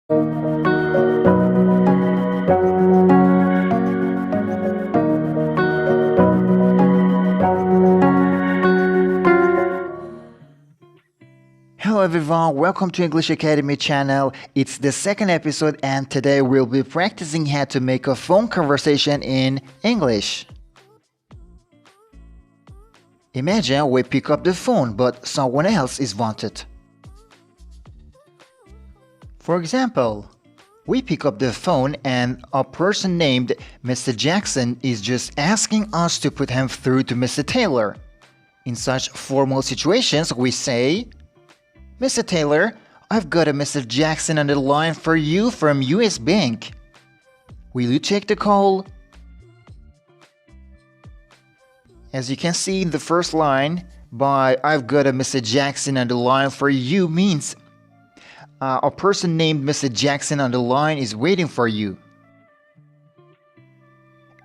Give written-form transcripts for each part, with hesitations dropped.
Hello everyone, welcome to English Academy channel. It's the second episode and today we'll be practicing how to make a phone conversation in English. Imagine we pick up the phone but someone else is wanted. For example, we pick up the phone and a person named Mr. Jackson is just asking us to put him through to Mr. Taylor. In such formal situations we say, Mr. Taylor, I've got a Mr. Jackson on the line for you from US Bank. Will you take the call? As you can see in the first line, by I've got a Mr. Jackson on the line for you means a person named Mr. Jackson on the line is waiting for you.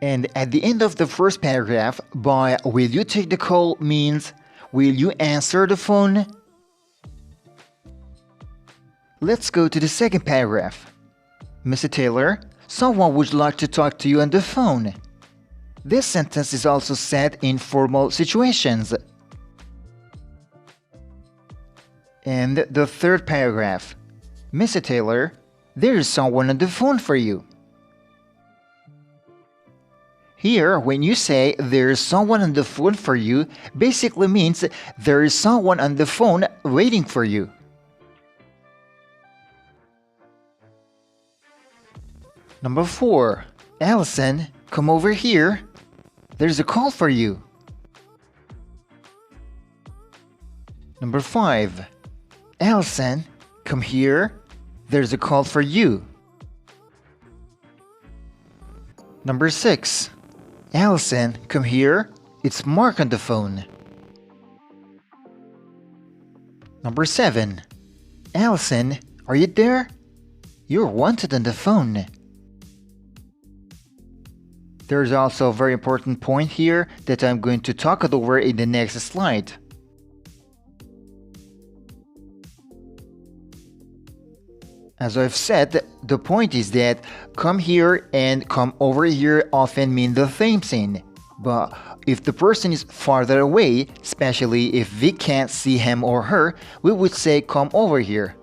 And at the end of the first paragraph, by will you take the call means will you answer the phone? Let's go to the second paragraph. Mr. Taylor, someone would like to talk to you on the phone. This sentence is also said in formal situations. And the third paragraph. Mr. Taylor, there is someone on the phone for you. Here, when you say there is someone on the phone for you, basically means there is someone on the phone waiting for you. Number 4. Allison, come over here. There's a call for you. Number 5. Allison, come here. There's a call for you. Number 6. Allison, come here. It's Mark on the phone. Number 7. Allison, are you there? You're wanted on the phone. There's also a very important point here that I'm going to talk it over in the next slide. As I've said, the point is that come here and come over here often mean the same thing. But if the person is farther away, especially if we can't see him or her, we would say come over here.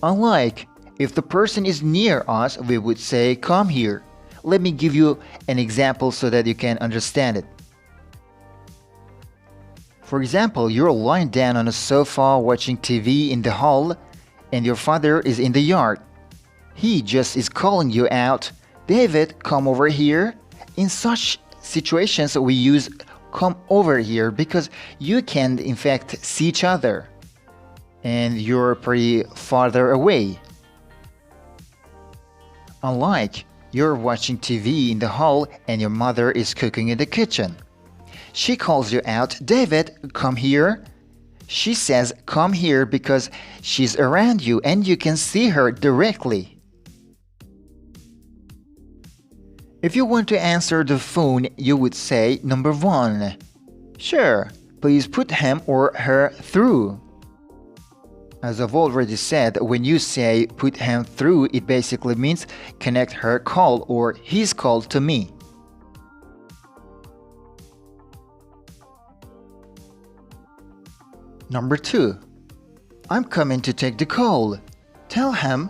Unlike if the person is near us, we would say come here. Let me give you an example so that you can understand it. For example, you're lying down on a sofa watching TV in the hall and your father is in the yard. He just is calling you out, David, come over here. In such situations, we use come over here because you can in fact see each other and you're pretty farther away. Unlike you're watching TV in the hall and your mother is cooking in the kitchen. She calls you out, David, come here. She says come here because she's around you and you can see her directly. If you want to answer the phone, you would say number 1. Sure, please put him or her through. As I've already said, when you say put him through, it basically means connect her call or his call to me. Number 2. I'm coming to take the call. Tell him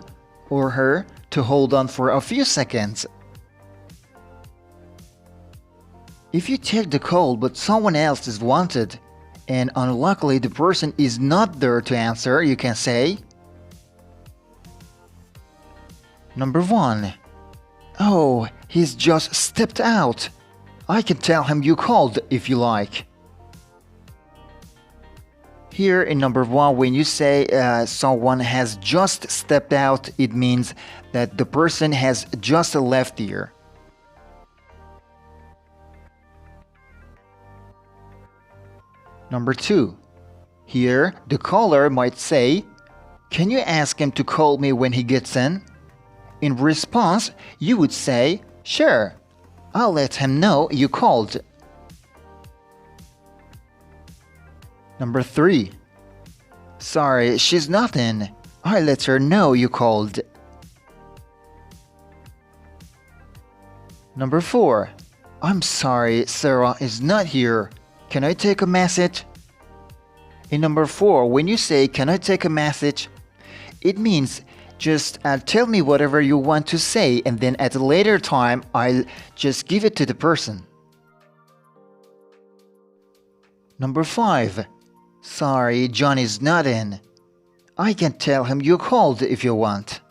or her to hold on for a few seconds. If you take the call but someone else is wanted, and unluckily the person is not there to answer, you can say Number 1. Oh, he's just stepped out. I can tell him you called if you like. Here in number 1, when you say someone has just stepped out, it means that the person has just left here. Number 2. Here, the caller might say, can you ask him to call me when he gets in? In response, you would say, sure, I'll let him know you called. Number 3. Sorry, she's not in. I let her know you called. Number 4. I'm sorry, Sarah is not here. Can I take a message? In number 4, when you say, can I take a message? It means just tell me whatever you want to say, and then at a later time, I'll just give it to the person. Number 5. Sorry, John is not in. I can tell him you called if you want.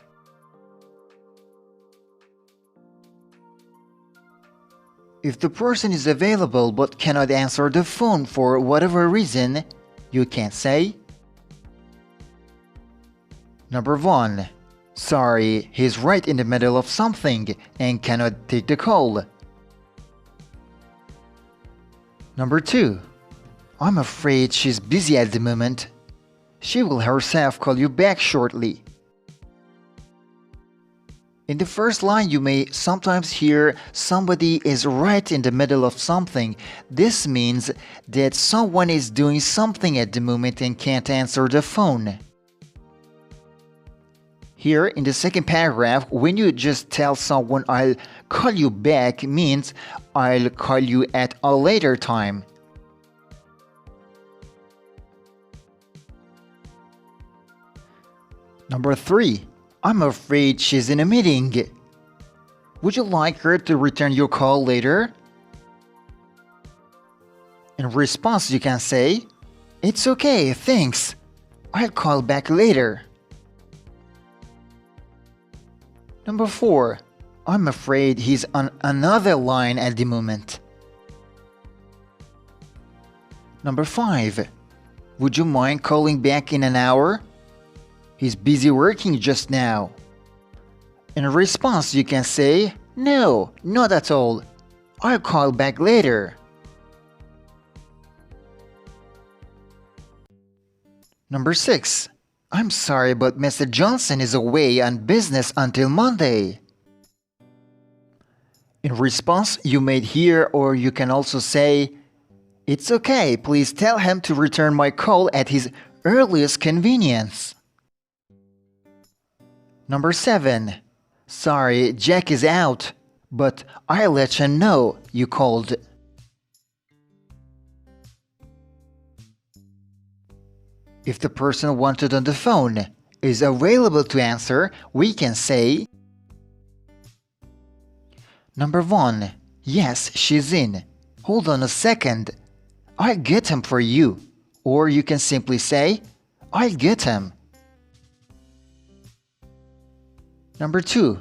If the person is available but cannot answer the phone for whatever reason, you can say, Number 1. Sorry, he's right in the middle of something and cannot take the call. Number 2. I'm afraid she's busy at the moment. She will herself call you back shortly. In the first line, you may sometimes hear somebody is right in the middle of something. This means that someone is doing something at the moment and can't answer the phone. Here in the second paragraph, when you just tell someone I'll call you back means I'll call you at a later time. Number 3. I'm afraid she's in a meeting. Would you like her to return your call later? In response, you can say, It's okay, thanks. I'll call back later. Number 4. I'm afraid he's on another line at the moment. Number 5. Would you mind calling back in an hour? He's busy working just now. In response, you can say, No, not at all. I'll call back later. Number 6. I'm sorry, but Mr. Johnson is away on business until Monday. In response, you may hear or you can also say, It's okay, please tell him to return my call at his earliest convenience. Number 7. Sorry, Jack is out, but I'll let you know you called. If the person wanted on the phone is available to answer, we can say, Number 1. Yes, she's in. Hold on a second. I'll get him for you. Or you can simply say, I'll get him. Number 2.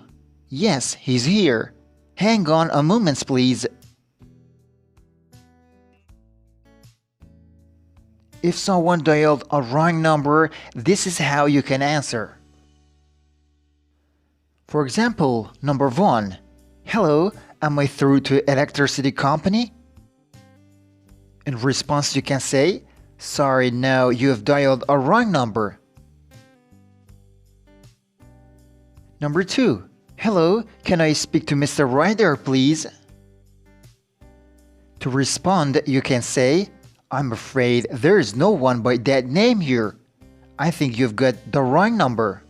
Yes, he's here. Hang on a moment, please. If someone dialed a wrong number, this is how you can answer. For example, number 1. Hello, am I through to electricity company? In response, you can say, Sorry, no, you have dialed a wrong number. Number 2. Hello, can I speak to Mr. Ryder, please? To respond, you can say, I'm afraid there is no one by that name here. I think you've got the wrong number.